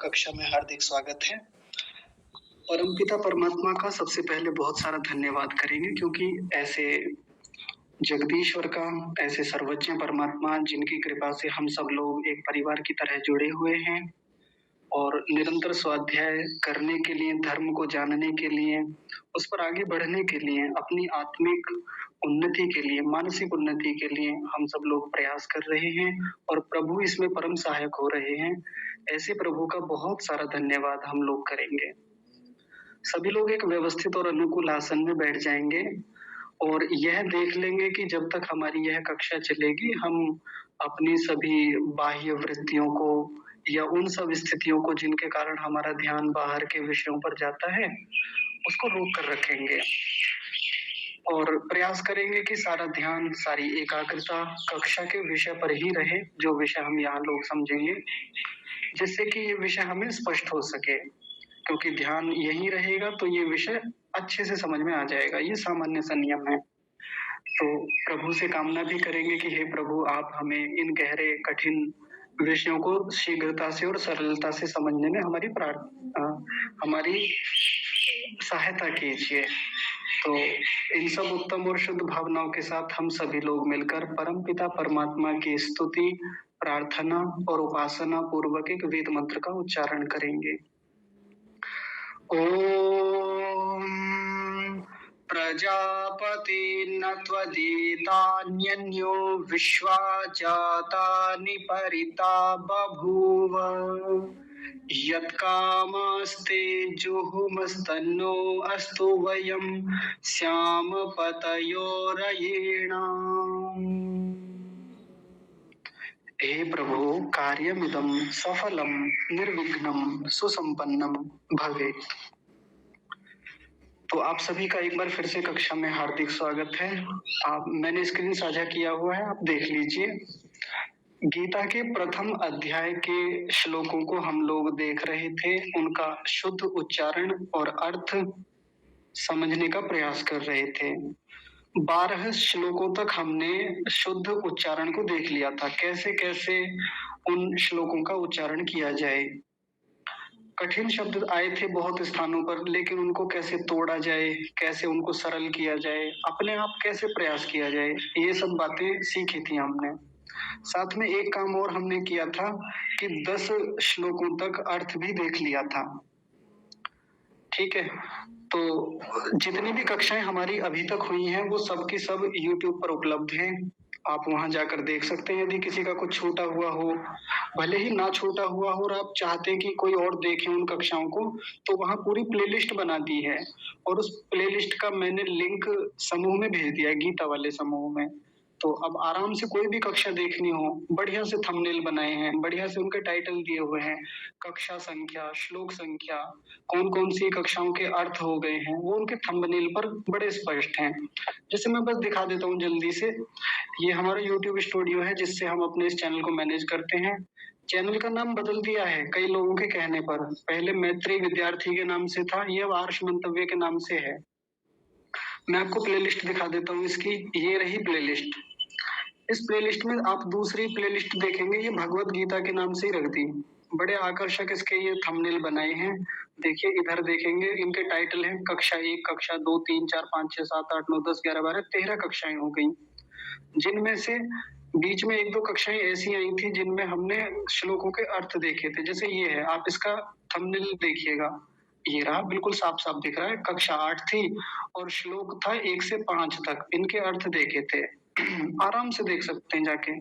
कक्षा में हार्दिक स्वागत है। परमपिता परमात्मा का सबसे पहले बहुत सारा धन्यवाद करेंगे क्योंकि ऐसे जगदीश्वर का, ऐसे सर्वज्ञ परमात्मा जिनकी कृपा से हम सब लोग एक परिवार की तरह जुड़े हुए हैं और निरंतर स्वाध्याय करने के लिए, धर्म को जानने के लिए, उस पर आगे बढ़ने के लिए, अपनी आत्मिक उन्नति के लिए, मानसिक उन्नति के लिए हम सब लोग प्रयास कर रहे हैं और प्रभु इसमें परम सहायक हो रहे हैं। ऐसे प्रभु का बहुत सारा धन्यवाद हम लोग करेंगे। सभी लोग एक व्यवस्थित और अनुकूल आसन में बैठ जाएंगे और यह देख लेंगे कि जब तक हमारी यह कक्षा चलेगी, हम अपनी सभी बाह्य वृत्तियों को या उन सब स्थितियों को जिनके कारण हमारा ध्यान बाहर के विषयों पर जाता है, उसको रोक कर रखेंगे और प्रयास करेंगे कि सारा ध्यान, सारी एकाग्रता कक्षा के विषय पर ही रहे, जो विषय हम यहाँ लोग समझेंगे, जिससे कि ये विषय हमें स्पष्ट हो सके। क्योंकि ध्यान यहीं रहेगा तो ये विषय अच्छे से समझ में आ जाएगा। ये सामान्य सा नियम है। तो प्रभु से कामना भी करेंगे कि हे प्रभु, आप हमें इन गहरे कठिन विषयों को शीघ्रता से और सरलता से समझने में हमारी सहायता कीजिए। तो इन सब उत्तम और शुद्ध भावनाओं के साथ हम सभी लोग मिलकर परमपिता परमात्मा की स्तुति, प्रार्थना और उपासना पूर्वक एक वेद मंत्र का उच्चारण करेंगे। ओम प्रजापति न त्वदीतान्यन्यो विश्वा जातानि परिता बभूव यत्कामस्ते जुहुमस्तन्नो अस्तु वयं श्याम पतयोरयेणाम्। हे प्रभु, कार्यमिदं सफलं निर्विघ्नं सुसंपन्नं भवेत्। तो आप सभी का एक बार फिर से कक्षा में हार्दिक स्वागत है। मैंने स्क्रीन साझा किया हुआ है, आप देख लीजिए। गीता के प्रथम अध्याय के श्लोकों को हम लोग देख रहे थे, उनका शुद्ध उच्चारण और अर्थ समझने का प्रयास कर रहे थे। 12 श्लोकों तक हमने शुद्ध उच्चारण को देख लिया था, कैसे कैसे उन श्लोकों का उच्चारण किया जाए। कठिन शब्द आए थे बहुत स्थानों पर, लेकिन उनको कैसे तोड़ा जाए, कैसे उनको सरल किया जाए, अपने आप कैसे प्रयास किया जाए, ये सब बातें सीखी थी हमने। साथ में एक काम और हमने किया था कि 10 श्लोकों तक अर्थ भी देख लिया था। ठीक है, तो जितनी भी कक्षाएं हमारी अभी तक हुई हैं वो सब की सब YouTube पर उपलब्ध हैं। आप वहां जाकर देख सकते हैं। यदि किसी का कुछ छूटा हुआ हो, भले ही ना छूटा हुआ हो, और आप चाहते हैं कि कोई और देखे उन कक्षाओं को, तो वहां पूरी प्लेलिस्ट बना दी है और उस प्लेलिस्ट का मैंने लिंक समूह में भेज दिया है, गीता वाले समूह में। तो अब आराम से कोई भी कक्षा देखनी हो, बढ़िया से थंबनेल बनाए हैं, बढ़िया से उनके टाइटल दिए हुए हैं, कक्षा संख्या, श्लोक संख्या, कौन कौन सी कक्षाओं के अर्थ हो गए हैं, वो उनके थंबनेल पर बड़े स्पष्ट हैं। जैसे मैं बस दिखा देता हूँ जल्दी से। ये हमारा YouTube स्टूडियो है जिससे हम अपने इस चैनल को मैनेज करते हैं। चैनल का नाम बदल दिया है कई लोगों के कहने पर। पहले मैत्री विद्यार्थी के नाम से था, ये आर्ष मंतव्य के नाम से है। मैं आपको प्लेलिस्ट दिखा देता हूँ इसकी। ये रही प्लेलिस्ट। इस प्लेलिस्ट में आप दूसरी प्लेलिस्ट देखेंगे, ये भगवत गीता के नाम से ही रख दी। बड़े आकर्षक इसके ये थंबनेल बनाए हैं। देखिए, इधर देखेंगे, इनके टाइटल हैं कक्षा 1, कक्षा 2, 3, 4, 5, 6, 7, 8, 9, 10, 11, 12, 13 कक्षाएं हो गई, जिनमें से बीच में 1-2 कक्षाएं ऐसी आई थी जिनमें हमने श्लोकों के अर्थ देखे थे। जैसे ये है, आप इसका थंबनेल देखिएगा, ये रहा, बिल्कुल साफ साफ दिख रहा है। कक्षा 8 थी और श्लोक था 1 से 5 तक, इनके अर्थ देखे थे। आराम से देख सकते हैं जाके।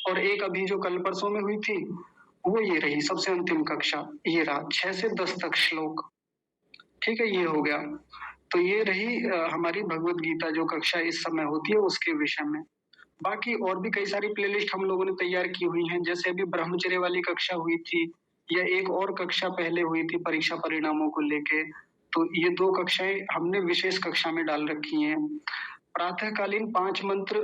और एक अभी जो कल परसों में हुई थी, वो ये रही सबसे अंतिम कक्षा, ये रहा 6 से 10 तक श्लोक। ठीक है, ये हो गया। तो ये रही हमारी भगवत गीता जो कक्षा इस समय होती है उसके विषय में। बाकी और भी कई सारी प्लेलिस्ट हम लोगों ने तैयार की हुई हैं। जैसे अभी ब्रह्मचर्य वाली कक्षा हुई थी, या एक और कक्षा पहले हुई थी परीक्षा परिणामों को लेके, तो ये 2 कक्षाएं हमने विशेष कक्षा में डाल रखी हैं। प्रातःकालीन 5 मंत्र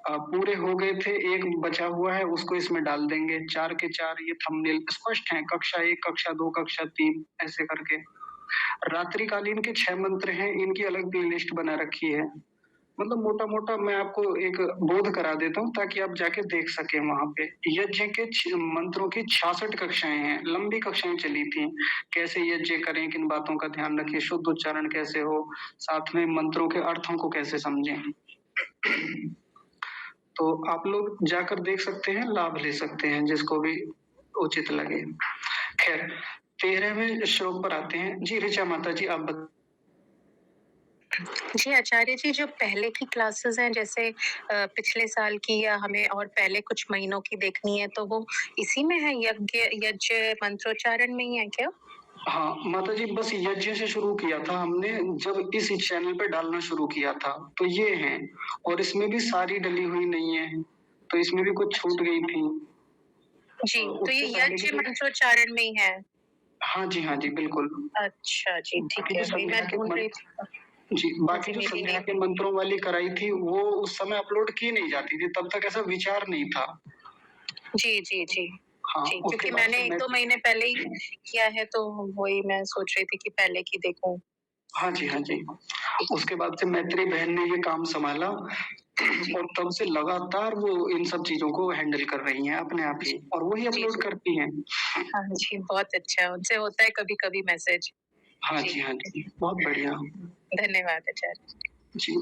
पूरे हो गए थे, एक बचा हुआ है, उसको इसमें डाल देंगे। 4 के 4 ये थंबनेल स्पष्ट हैं, कक्षा 1, कक्षा 2, कक्षा 3 ऐसे करके। रात्रिकालीन के 6 मंत्र हैं, इनकी अलग प्लेलिस्ट बना रखी है। मतलब मोटा-मोटा मैं आपको एक बोध करा देता हूँ ताकि आप जाके देख सकें वहाँ पे। यज्ञ के मंत्रों की 66 कक्षाएँ हैं, लंबी कक्षाएँ चली थी। कैसे यज्ञ करें, किन बातों का ध्यान रखें, शुद्ध उच्चारण कैसे हो, साथ में मंत्रों के अर्थों को कैसे समझें। तो आप लोग जाकर देख सकते हैं, लाभ ले सकते हैं जिसको भी उचित लगे। खैर 13वें श्लोक पर आते हैं। जी ऋचा माता जी आप जी आचार्य जी, जो पहले की क्लासेस हैं जैसे पिछले साल की या हमें और पहले कुछ महीनों की देखनी है तो वो इसी में है, यज्ञ मंत्रोच्चारण में ही है क्या? हाँ, माताजी बस यज्ञ से शुरू किया था हमने जब इस चैनल पे डालना शुरू किया था, तो ये हैं और इसमें भी सारी डली हुई नहीं है, तो इसमें भी कुछ छूट गई थी। जी, तो ये उससे पहले यज्ञ की मंत्रोच्चारण में ही है। हाँ जी, बिल्कुल। अच्छा जी, ठीक बाकी है, जो वही मैं संध्या के ढूंढ रही मंत्र थी। जी, बाकी मुझे जो मिली संध्या नहीं। के मंत्रों वाली कराई थी, वो उस समय अपलोड की नहीं जाती थी, तब तक ऐसा विचार नहीं था। जी जी जी हाँ, जी, उसके क्योंकि बाद मैंने से मैं 1-2 महीने पहले ही किया है तो वही मैं सोच रही थी कि पहले की देखूं। हाँ जी। उसके बाद से मैत्री बहन ने ये काम सँभाला और तब से लगातार वो इन सब चीज़ों को हैंडल कर रही हैं अपने आप ही और वही जी अपलोड जी, करती हैं। हाँ जी, बहुत अच्छा, उनसे होता है कभी-कभी मैसेज। हाँ जी, जी, बहुत बढ़िया। धन्यवाद आचार्य। जी,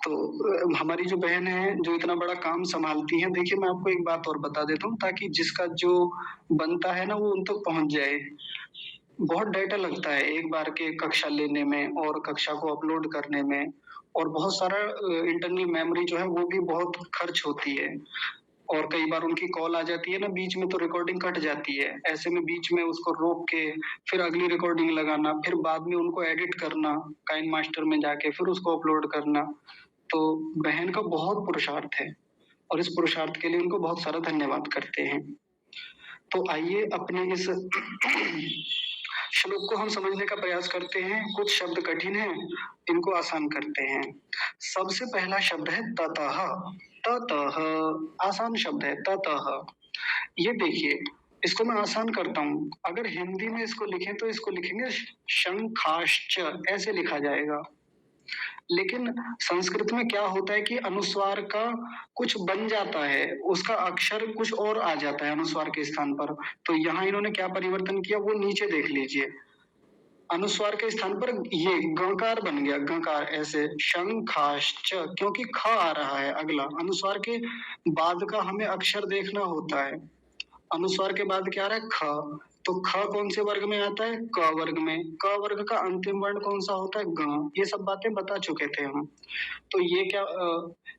तो हमारी जो बहन है, जो इतना बड़ा काम सँभालती हैं, देखिए मैं आपको एक बात और बता देता हूँ ताकि जिसका जो बनता है ना, वो उन तक पहुँच जाए। बहुत डाटा लगता है एक बार के कक्षा लेने में और कक्षा को अपलोड करने में और बहुत सारा इंटरनल मेमोरी जो है वो भी बहुत खर्च होती है और कई बार उनकी कॉल आ जाती है ना बीच में तो रिकॉर्डिंग कट जाती है। ऐसे में बीच में उसको रोक के फिर अगली रिकॉर्डिंग लगाना, फिर बाद में उनको एडिट करना, काइन मास्टर में जाके फिर उसको अपलोड करना। तो बहन का बहुत पुरुषार्थ है और इस पुरुषार्थ के लिए उनको बहुत सारा धन्यवाद करते हैं। तो आइए अपने इस श्लोक को हम समझने का प्रयास करते हैं। कुछ शब्द कठिन हैं, इनको आसान करते हैं। सबसे पहला शब्द है ततः। ततः आसान शब्द है ततः। ये देखिए, इसको मैं आसान करता हूँ। अगर हिंदी में इसको लिखें तो इसको लिखेंगे शंखाश्च ऐसे लिखा जाएगा। लेकिन संस्कृत में क्या होता है कि अनुस्वार का कुछ बन जाता है, उसका अक्षर कुछ और आ जाता है अनुस्वार के स्थान पर। तो यहाँ इन्होंने क्या परिवर्तन किया वो नीचे देख लीजिए। अनुस्वार के स्थान पर ये गकार बन गया, गकार ऐसे शंखाश्च क्योंकि ख आ रहा है अगला। अनुस्वार के बाद का हमें अक्षर देखना होता है। अनुस्वार के बाद क्या आ रहा है ख, तो ख कौन से वर्ग में आता है क वर्ग में। क वर्ग का अंतिम वर्ण कौन सा होता है ग। ये सब बातें बता चुके थे हम। तो ये क्या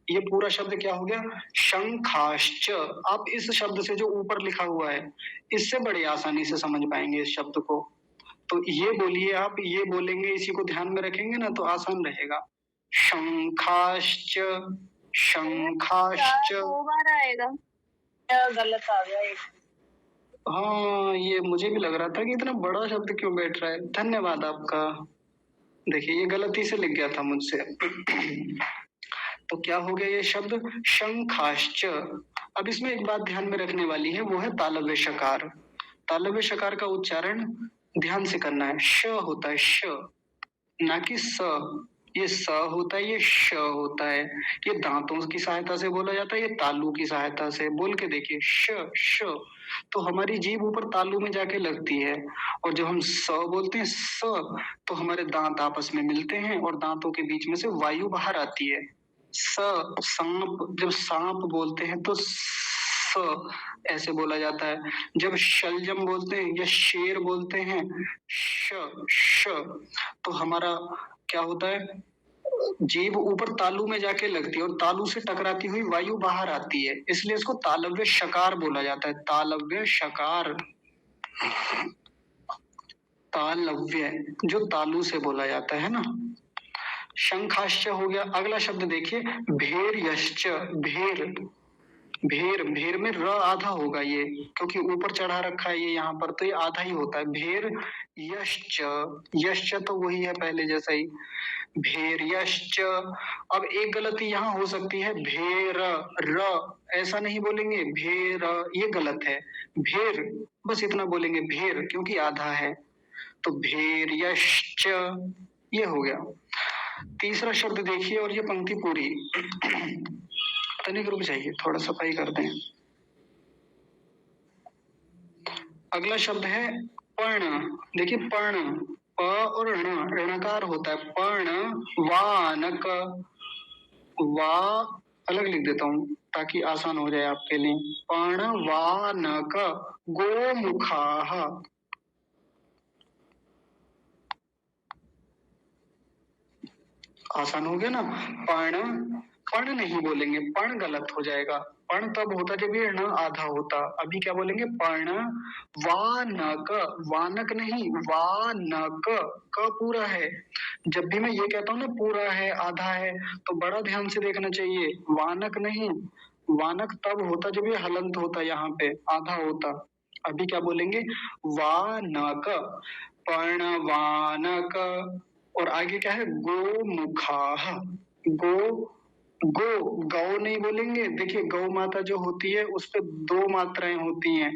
ये पूरा शब्द क्या हो गया शंखाश्च। आप इस शब्द से जो ऊपर लिखा हुआ है इससे बड़ी आसानी से समझ पाएंगे इस शब्द को। तो ये बोलिए, आप ये बोलेंगे इसी को ध्यान में रखेंगे ना तो आसान रहेगा। शंखाश्च शंखाश्च। 2 बार आएगा या गलत आ गया एक? हाँ, ये मुझे भी लग रहा था कि इतना बड़ा शब्द क्यों बैठ रहा है। धन्यवाद आपका। देखिए ये गलती से लिख गया था मुझसे। तो क्या हो गया ये शब्द शंखाश्च। अब इसमें एक बात ध्यान में रखने वाली है वो है तालव्य शकार। तालव्य शकार का उच्चारण ध्यान से करना है। श होता है श, ना कि स। ये स होता है, ये श होता है। ये दांतों की सहायता से बोला जाता है, ये तालू की सहायता से। बोल के देखिए श। तो हमारी जीभ ऊपर तालू में जाके लगती है और जब हम स बोलते हैं स तो हमारे दांत आपस में मिलते हैं और दांतों के बीच में से वायु बाहर आती है। सांप, जब सांप बोलते हैं तो ऐसे बोला जाता है। जब शलजम बोलते हैं या शेर बोलते हैं श, तो हमारा क्या होता है जीभ ऊपर तालू में जाके लगती है और तालू से टकराती हुई वायु बाहर आती है, इसलिए इसको तालव्य शकार बोला जाता है। तालव्य शकार, तालव्य जो तालू से बोला जाता है ना। शंखाश्च हो गया। अगला शब्द देखिए भेर यश्च। भेर, भेर भेर में र आधा होगा ये क्योंकि ऊपर चढ़ा रखा है ये यहाँ पर तो ये आधा ही होता है। भेर यश्च, यश्च तो वही है पहले जैसा ही भेर यश्च। अब एक गलती यहाँ हो सकती है भेर र ऐसा नहीं बोलेंगे भेर, ये गलत है। भेर बस इतना बोलेंगे भेर क्योंकि आधा है। तो भेर यश्च ये हो गया। तीसरा शब्द देखिए और ये पंक्ति पूरी। तनिक रुक जाइए, थोड़ा सफाई कर दें। अगला शब्द है पर्ण। देखिए पर्ण, प और ण, ऋणकार होता है। पर्ण वानक, वा अलग लिख देता हूँ ताकि आसान हो जाए आपके लिए। पर्ण वानक गोमुखाः। आसान हो गया ना। पर्ण, पर्ण नहीं बोलेंगे, पर्ण गलत हो जाएगा। पर्ण तब होता जब ये ण आधा होता। अभी क्या बोलेंगे? पर्ण वानक, वानक नहीं वानक, क पूरा है। जब भी मैं ये कहता हूँ ना पूरा है आधा है, तो बड़ा ध्यान से देखना चाहिए। वानक नहीं, वानक तब होता जब ये हलंत होता, यहाँ पे आधा होता। अभी क्या बोलेंगे? वानक, पर्णवानक। और आगे क्या है? गोमुखाः। गो, गो, गौ नहीं बोलेंगे। देखिए गौ माता जो होती है उस पे दो मात्राएं होती हैं।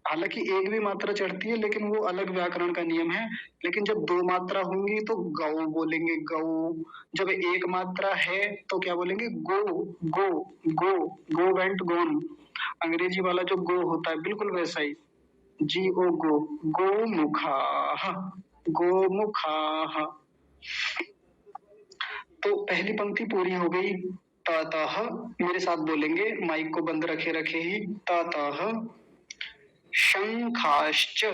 हालांकि एक भी मात्रा चढ़ती है, लेकिन वो अलग व्याकरण का नियम है। लेकिन जब दो मात्रा होंगी तो गौ बोलेंगे, गौ। जब एक मात्रा है तो क्या बोलेंगे? गो, गो, गो, गो वेंट गोन। अंग्रेजी वाला जो गो होता है बिल्कुल वैसा ही, जी ओ गो, गोमुखाः, गोमुखाः। तो पहली पंक्ति पूरी हो गई। ततः, मेरे साथ बोलेंगे, माइक को बंद रखे रखे ही। ततः शंखाश्च,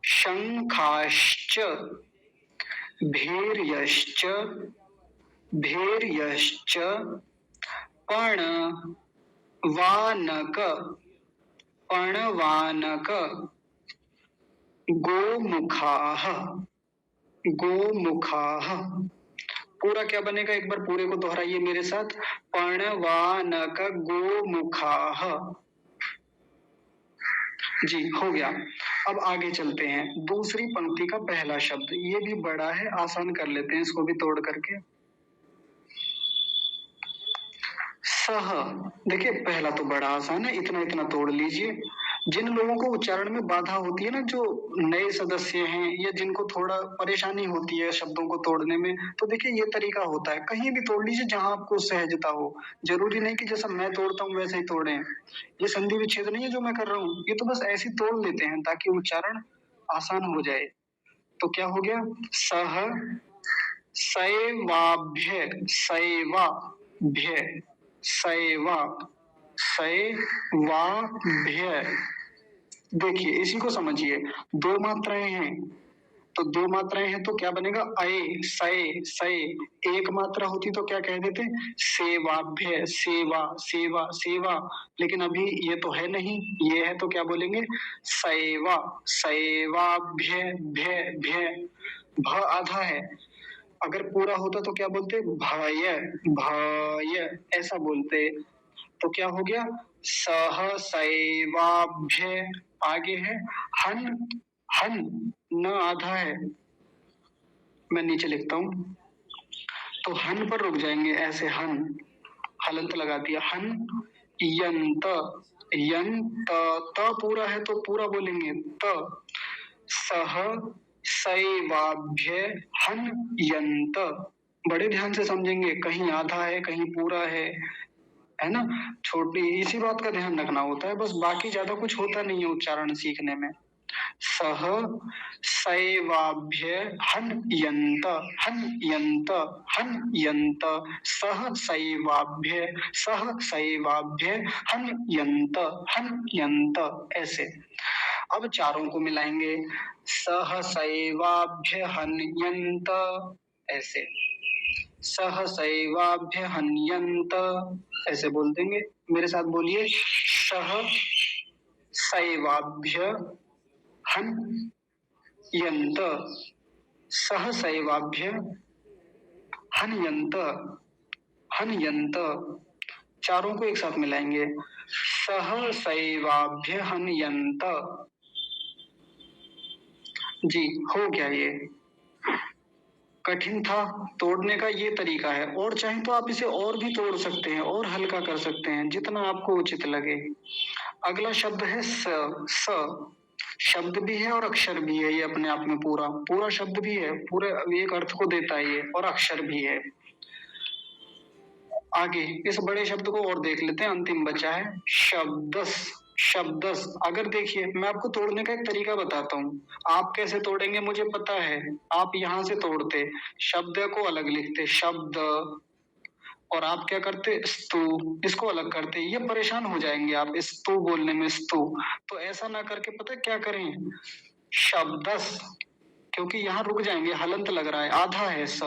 शंखाश्च भैर्यश्च, भैर्यश्च पर्ण वानक, पर्णवानक गोमुखाः, गोमुखाः। पूरा क्या बनेगा? एक बार पूरे को दोहराइए मेरे साथ। पर्णवानक गोमुखाः। जी हो गया। अब आगे चलते हैं। दूसरी पंक्ति का पहला शब्द, ये भी बड़ा है, आसान कर लेते हैं इसको भी तोड़ करके। सह। देखिए पहला तो बड़ा आसान है, इतना इतना तोड़ लीजिए। जिन लोगों को उच्चारण में बाधा होती है ना, जो नए सदस्य हैं या जिनको थोड़ा परेशानी होती है शब्दों को तोड़ने में, तो देखिए ये तरीका होता है, कहीं भी तोड़ लीजिए जहां आपको सहजता हो। जरूरी नहीं कि जैसा मैं तोड़ता हूँ वैसे ही तोड़ें। ये संधि विच्छेद नहीं है जो मैं कर रहा हूँ, ये तो बस ऐसे ही तोड़ लेते हैं ताकि उच्चारण आसान हो जाए। तो क्या हो गया? सह, सैवाभ्य, सैवाभ्य, सैवा, सैवाभ्य। देखिए इसी को समझिए, दो मात्राएं हैं, तो दो मात्राएं हैं तो क्या बनेगा? अय, सय, सय। एक मात्रा होती तो क्या कह देते? सेवाभ्य, सेवा, सेवा, सेवा। लेकिन अभी ये तो है नहीं, ये है तो क्या बोलेंगे? सैवा, सैवाभ्य, भ्य, भ्य। भ आधा है, अगर पूरा होता तो क्या बोलते? भय, भय, ऐसा बोलते। तो क्या हो गया? सह सैवाभ्य। आगे है हन, हन, न आधा है, मैं नीचे लिखता हूं, तो हन पर रुक जाएंगे ऐसे। हन, हलंत लगा दिया। हन यंत, यंत, त पूरा है तो पूरा बोलेंगे त। सह सैवाभ्य हन यंत। बड़े ध्यान से समझेंगे, कहीं आधा है कहीं पूरा है ना। छोटी इसी बात का ध्यान रखना होता है बस, बाकी ज्यादा कुछ होता नहीं है उच्चारण सीखने में। सह सैवाभ्य हन यंत, हन यंत, हन यंत। सह सैवाभ्य, सह सैवाभ्य हन यंत, हन यंत, ऐसे। अब चारों को मिलाएंगे। सह सैवाभ्य हन्यंत, ऐसे। सह सैवाभ्य हन्यंत, ऐसे बोल देंगे। मेरे साथ बोलिए, सह सैवाभ्य हन्यंत, सह सैवाभ्य हन्यंत, हन्यंत। चारों को एक साथ मिलाएंगे। सह सैवाभ्य हन्यंत। जी हो गया। ये कठिन था, तोड़ने का ये तरीका है। और चाहे तो आप इसे और भी तोड़ सकते हैं और हल्का कर सकते हैं, जितना आपको उचित लगे। अगला शब्द है स, स। शब्द भी है और अक्षर भी है, ये अपने आप में पूरा पूरा शब्द भी है, पूरे एक अर्थ को देता है ये, और अक्षर भी है। आगे इस बड़े शब्द को और देख लेते हैं, अंतिम बचा है शब्दस। शब्दस, अगर देखिए मैं आपको तोड़ने का एक तरीका बताता हूँ, आप कैसे तोड़ेंगे मुझे पता है। आप यहाँ से तोड़ते, शब्द को अलग लिखते शब्द, और आप क्या करते स्तु, इसको अलग करते, ये परेशान हो जाएंगे आप स्तु बोलने में स्तु। तो ऐसा ना करके पता है क्या करें, शब्दस, क्योंकि यहाँ रुक जाएंगे, हलंत लग रहा है, आधा है स।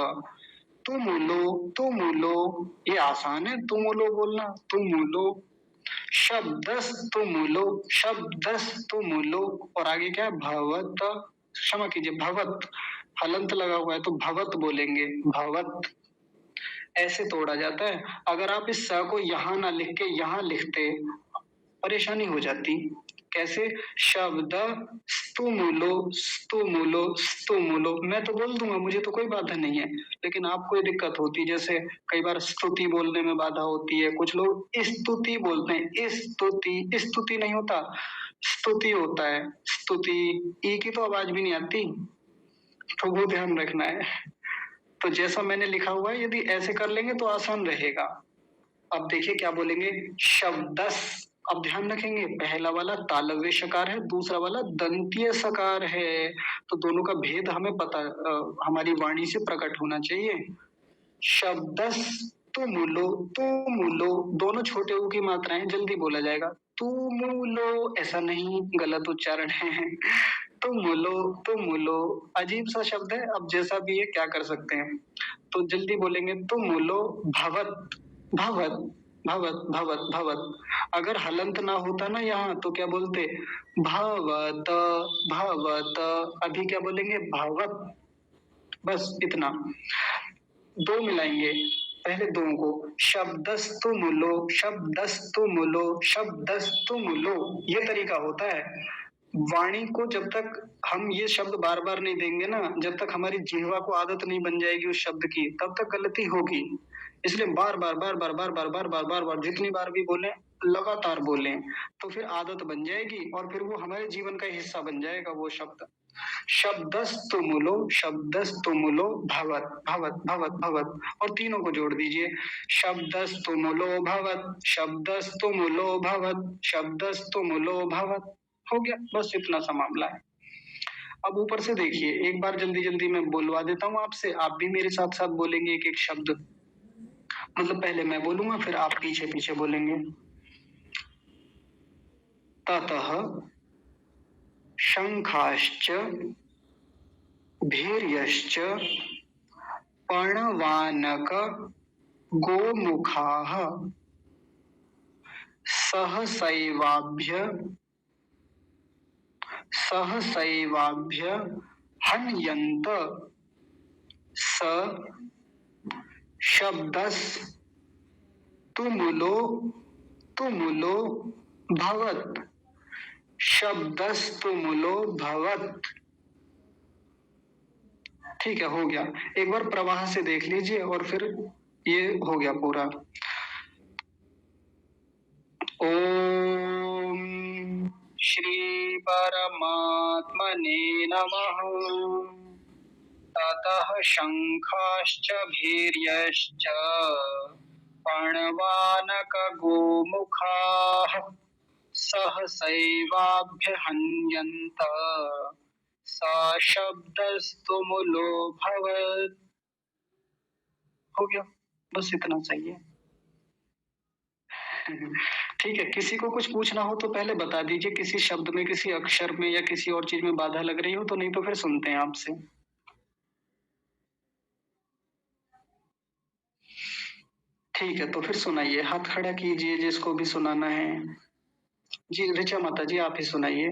तुमुलो, ये आसान है, तुमुलो बोलना, तुमुलो। शब्दस तुमुलो, शब्दस तुमुलो। और आगे क्या है, भवत, क्षमा कीजिए भवत, हलंत लगा हुआ है तो भवत बोलेंगे, भवत। ऐसे तोड़ा जाता है। अगर आप इस स को यहाँ ना लिख के यहाँ लिखते, परेशानी हो जाती। कैसे, शब्द स्तुमुलो, स्तुमुलो, स्तुमुलो। मैं तो बोल दूंगा, मुझे तो कोई बाधा नहीं है, लेकिन आपको ये दिक्कत होती, जैसे कई बार स्तुति बोलने में बाधा होती है, कुछ लोग स्तुति बोलते हैं, स्तुति, स्तुति नहीं होता, स्तुति होता है, स्तुति। ई की तो आवाज भी नहीं आती, तो वो ध्यान रखना है। तो जैसा मैंने लिखा हुआ है, यदि ऐसे कर लेंगे तो आसान रहेगा। अब देखिए क्या बोलेंगे, शब्दस। अब ध्यान रखेंगे, पहला वाला तालव्य सकार है, दूसरा वाला दंतीय सकार है, तो दोनों का भेद हमें पता, हमारी वाणी से प्रकट होना चाहिए। शब्दस तुमुलो, तुमुलो, दोनों छोटे ऊ की मात्राएं, जल्दी बोला जाएगा। तुमुलो, ऐसा नहीं, गलत उच्चारण है। तुमुलो, तुमुलो, अजीब सा शब्द है, अब जैसा भी है क्या कर सकते हैं। तो जल्दी बोलेंगे, तुमुलो भवत, भवत, भवत, भवत, भवत। अगर हलंत ना होता ना यहाँ, तो क्या बोलते, भवत, भवत। अभी क्या बोलेंगे, भवत, बस इतना। दो मिलाएंगे, पहले दो को, शब्दस्तुमुलो, शब्दस्तुमुलो, शब्दस्तुमुलो, ये तरीका होता है। वाणी को जब तक हम ये शब्द बार बार नहीं देंगे ना, जब तक हमारी जिह्वा को आदत नहीं बन जाएगी उस शब्द की, तब तक गलती होगी। इसलिए बार बार बार बार बार बार बार बार बार बार जितनी बार भी बोले, लगातार बोलें, तो फिर आदत बन जाएगी और फिर वो हमारे जीवन का हिस्सा बन जाएगा वो शब्द। शब्दस्तुमुलो, शब्दस्तुमुलो भवत, भवत, भवत, भवत। और तीनों को जोड़ दीजिए, शब्दस्तुमुलो भवत, शब्दस्तुमुलो भवत, शब्दस्तुमुलो भवत। हो गया, बस इतना सा मामला है। अब ऊपर से देखिए, एक बार जल्दी जल्दी मैं बोलवा देता हूँ आपसे, आप भी मेरे साथ साथ बोलेंगे एक एक शब्द, मतलब पहले मैं बोलूंगा फिर आप पीछे पीछे बोलेंगे। ततः शंखाश्च भीर्यश्च पर्णवानक गोमुखाः सहसैवाभ्य हन्यन्त स शब्दस तुमुलो, तुमुलो भवत, शब्दस तुमुलो भवत। ठीक है, हो गया। एक बार प्रवाह से देख लीजिए और फिर ये हो गया पूरा। ओम श्री परमात्मने नमः। ततः शंखाश्च भीर्यश्च पर्णवानक गोमुखाः सहसैवाभ्य हन्यन्त स शब्दस्तुमुलो भवत्। हो गया, बस इतना चाहिए। ठीक है, किसी को कुछ पूछना हो तो पहले बता दीजिए, किसी शब्द में, किसी अक्षर में या किसी और चीज में बाधा लग रही हो तो, नहीं तो फिर सुनते हैं आपसे। ठीक है, तो फिर सुनाइए, हाथ खड़ा कीजिए जिसको भी सुनाना है। जी ऋचा माता जी, आप ही सुनाइए।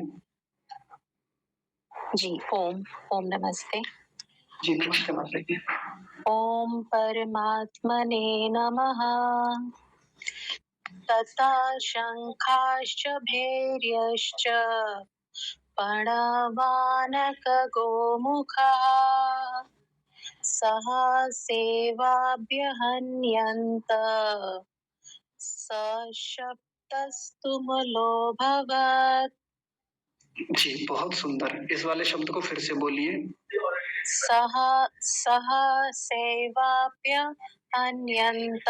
जी, ओम, ओम नमस्ते। जी नमस्ते माता जी। ओम परमात्मने नमः। तथा शंखाश्च भैर्यश्च प्रणवानकगोमुखाः सह सेवाभ्यहन्यन्त स शब्दस्तुमुलो भवत्। जी, बहुत सुंदर। इस वाले शब्द को फिर से बोलिए। सह सह सेवाप्य अन्यन्त।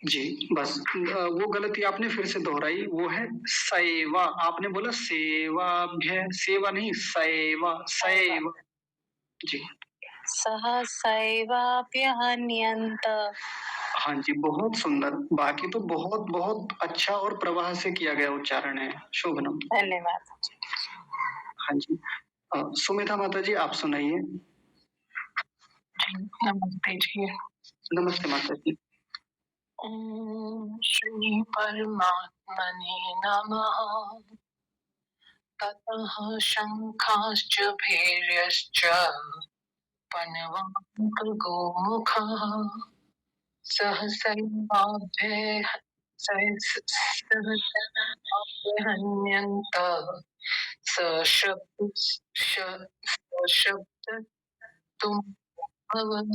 जी, बस वो गलती आपने फिर से दोहराई, वो है सैवा, आपने बोला सेवाभ्य, सेवा नहीं सैवा, सैव। जी, सह सैवाप्य अन्यन्त। हाँ जी, बहुत सुंदर। बाकी तो बहुत-बहुत अच्छा और प्रवाह से किया गया उच्चारण है। शोभनम। धन्यवाद। हाँ जी। सुमिता माता जी आप सुनाइए। नमस्ते जी। नमस्ते माता जी। ओम श्री परमात्मने नमः। ततः शङ्खाश्च भैर्यश्च पणवाङ्कगोमुखः सहसैवाभ्यहन्यन्त सशब्दस्तुं भवन्।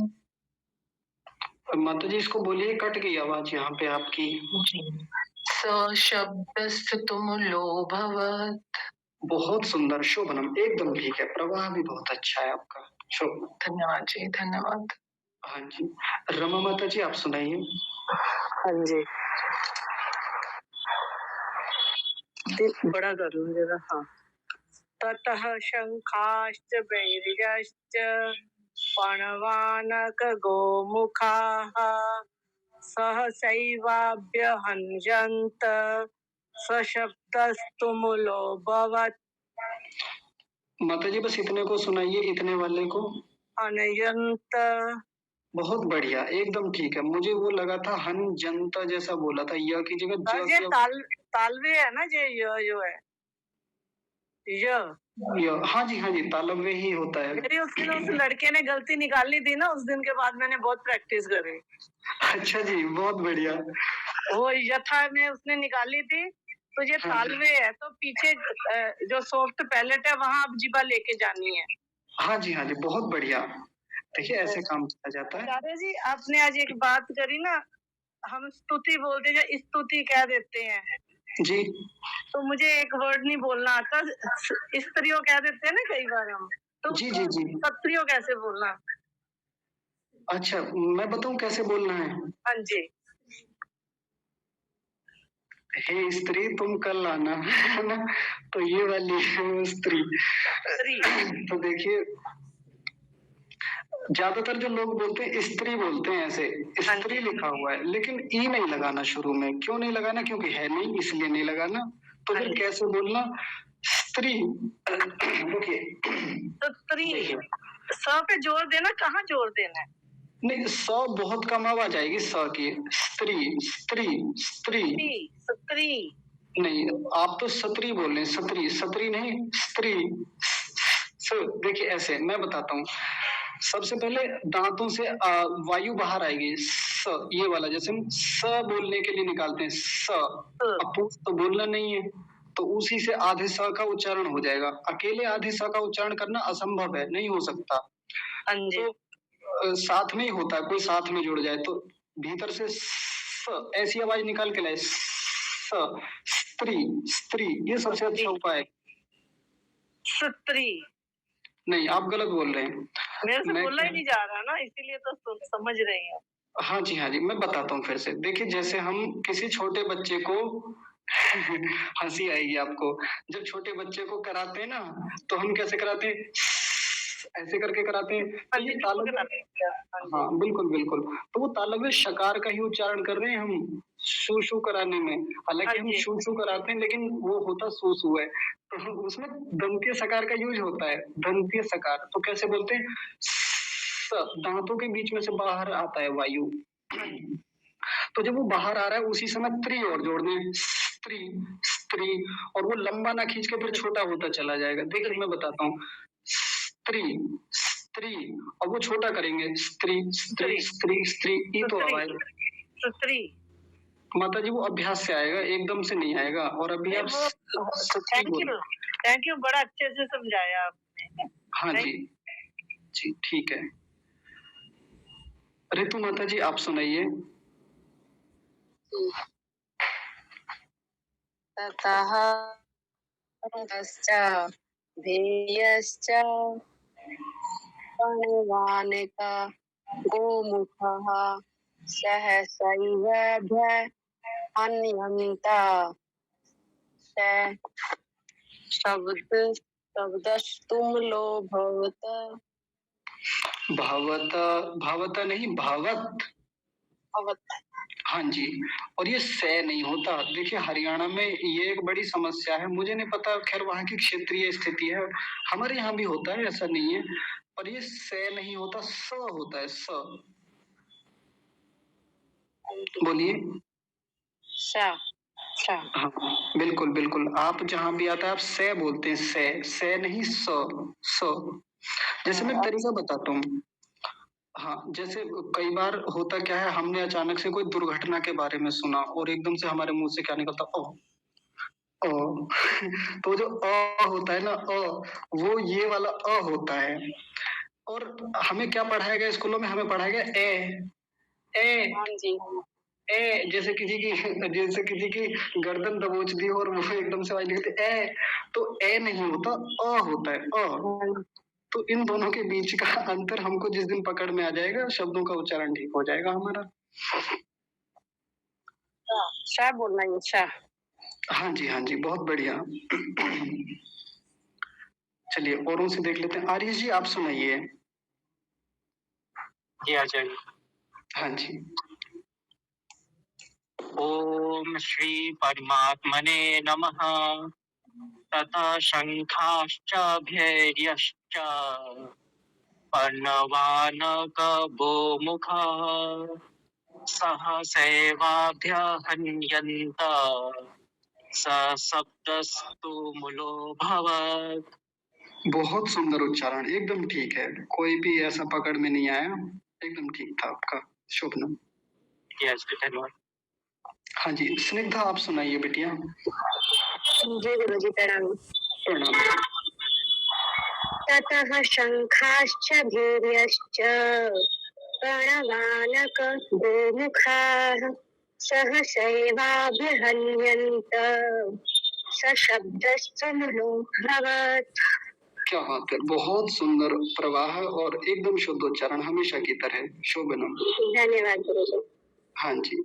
माता जी इसको बोलिए, कट गई आवाज यहाँ पे आपकी। जी। सशब्दस्तुमुलो भवत्। बहुत सुंदर, शोभनम, एकदम ठीक है, प्रवाह भी बहुत अच्छा है आपका। शोभनम। धन्यवाद जी, धन्यवाद। हाँ जी। रमा माता जी आप सुनाइए। हाँ जी। दिल बड़ा कर लूं जरा। हाँ। ततः शंखाश्च भैर्यश्च पणवानक गोमुखाः सहसैवाभ्यहन्यन्त सशब्दस्तुमुलोऽभवत्। माता जी बस इतने को सुनाइए, इतने वाले को। अनयंत। बहुत बढ़िया, एकदम ठीक है। मुझे वो लगा था हन जनता जैसा बोला था, य की जगह ज ये की तालवे है ना, जो है हाँ जी, हाँ जी, तालव्य ही होता है। मेरी उस दिन उस लड़के ने गलती निकाली थी ना, उस दिन के बाद मैंने बहुत प्रैक्टिस करी। अच्छा जी, बहुत बढ़िया। वो यथा में उसने निकाली थी, तो ये हाँ। तालवे है, तो पीछे जो सॉफ्ट पैलेट है वहां आप जीभा लेके जानी है। हाँ जी, हाँ जी, बहुत बढ़िया। देखिए ऐसे काम किया जाता है। आचार्य जी, आपने आज एक बात करी ना, हम स्तुति बोलते हैं या स्तुति कह देते हैं, जी, तो मुझे एक वर्ड नहीं बोलना आता। स्त्रियों कह देते हैं ना कई बार हम, तो जी, जी, जी। स्त्रियों कैसे बोलना? अच्छा, मैं बताऊँ कैसे बोलना है? हाँ जी। हे स्त्री तुम कल आना, है ना? तो ये वाली है वो स्त्री। तो देखिए ज्यादातर जो लोग बोलते हैं स्त्री बोलते हैं, ऐसे स्त्री लिखा हुआ है, लेकिन ई नहीं लगाना शुरू में। क्यों नहीं लगाना? क्योंकि है नहीं, इसलिए नहीं लगाना। तो फिर कैसे बोलना? स्त्री। देखिए तो स्त्री स पे जोर देना, कहाँ जोर देना है? नहीं, स बहुत कम आवाज आएगी स की। स्त्री, स्त्री, स्त्री। स्त्री नहीं, आप तो सत्री बोल रहे हैं, सत्री, सत्री नहीं, स्त्री। देखिए ऐसे मैं बताता हूँ। सबसे पहले दांतों से वायु बाहर आएगी, स, ये वाला जैसे हम स बोलने के लिए निकालते हैं, स। अब तो बोलना नहीं है, तो उसी से आधे स का उच्चारण हो जाएगा। अकेले आधे स का उच्चारण करना असंभव है, नहीं हो सकता। तो साथ में ही होता है, कोई साथ में जुड़ जाए तो भीतर से ऐसी आवाज निकाल के लाए, स्त्री, स्त्री, ये सबसे अच्छा उपाय है। स्त्री नहीं, आप गलत बोल रहे हैं। मेरे से बोला ही नहीं जा रहा ना, इसीलिए तो समझ रही हूँ। हाँ जी, हाँ जी, मैं बताता हूँ फिर से। देखिए जैसे हम किसी छोटे बच्चे को हंसी आएगी आपको। जब छोटे बच्चे को कराते हैं ना, तो हम कैसे कराते हैं? ऐसे करके कराते हैं। तो ये तालव्य, हाँ बिल्कुल बिल्कुल। तो वो तालव्य शकार का ही उच्चारण कर रहे हैं हम शू शू कराने में। हालांकि हम शू शू कराते हैं, लेकिन वो होता सू सू है। तो उसमें दंत्य सकार का यूज होता है, दंत्य सकार। तो कैसे बोलते हैं? दांतों के बीच में से बाहर आता है वायु। तो जब वो बाहर आ रहा है उसी समय त्रि और जोड़ दें, स्त्री, स्त्री, और वो लंबा ना खींच के फिर छोटा होता चला जाएगा। देखिए मैं बताता हूँ, स्त्री, स्त्री, और वो छोटा करेंगे, स्त्री, स्त्री, स्त्री, स्त्री, ई तो आवाज। स्त्री माता जी वो अभ्यास से आएगा, एकदम से नहीं आएगा। और अभी आप थैंक यू, बड़ा अच्छे से समझाया आपने। हाँ जी, जी ठीक है। ऋतु माता जी आप सुनाइए। ततः अङ्गश्च धेयश्च पणवानक गोमुखः सहसैवाभ्य अन्यन्त शब्दस्तुमलो भवत भवत, भवत नहीं भवत। भवत। हाँ जी। और ये से नहीं होता। देखिए हरियाणा में ये एक बड़ी समस्या है, मुझे नहीं पता, खैर वहाँ की क्षेत्रीय स्थिति है। हमारे यहाँ भी होता है, ऐसा नहीं है, पर ये से नहीं होता, स होता है, स। बोलिए। श श हाँ, बिल्कुल, बिल्कुल। आप जहाँ भी आता है आप से बोलते हैं, से नहीं स, स। जैसे मैं एक तरीका बताता हूँ। हाँ, जैसे कई बार होता क्या है, हमने अचानक से कोई दुर्घटना के बारे में सुना और एकदम से हमारे मुँह से क्या निकलता, ओह! ओह! तो जो होता है ना, वो ये वाला होता है। और हमें क्या पढ़ाया गया स्कूलों में? हमें पढ़ाया गया ए, हाँ जी। जैसे किसी की जैसे किसी की गर्दन दबोच दी और वो एकदम से आवाज़ निकलती तो नहीं होता, होता है, हाँ, तो इन दोनों के बीच का अंतर हमको जिस दिन पकड़ में आ जाएगा, शब्दों का उच्चारण ठीक हो जाएगा हमारा। श बोलना है श। हाँ जी, हाँ जी, बहुत बढ़िया। चलिए औरों से देख लेते हैं। आर्यस जी आप सुनाइए। जी आचार्य। हाँ जी। ओम श्री परमात्मने नमः। ततः शंखाश्च भैर्यश्च पर्णवानक गोमुखः सहसैवाभ्य हन्यन्त स शब्दस्तु मूलो भवत्। बहुत सुंदर उच्चारण, एकदम ठीक है, कोई भी ऐसा पकड़ में नहीं आया, एकदम ठीक था आपका। शुभ नाम। धन्यवाद। हाँ जी, स्निग्धा आप सुनाइए बिटिया। जी गुरुजी प्रणाम। प्रणाम। ततः शंखाश्च भैर्यश्च प्रणवानक गोमुखाः सहसैवाभ्यहन्यन्त सशब्दस्तु मुलो भवत्। क्या बात है, बहुत सुंदर प्रवाह और एकदम शुद्ध उच्चारण, हमेशा की तरह। शुभ नाम। धन्यवाद गुरुजी। हाँ जी।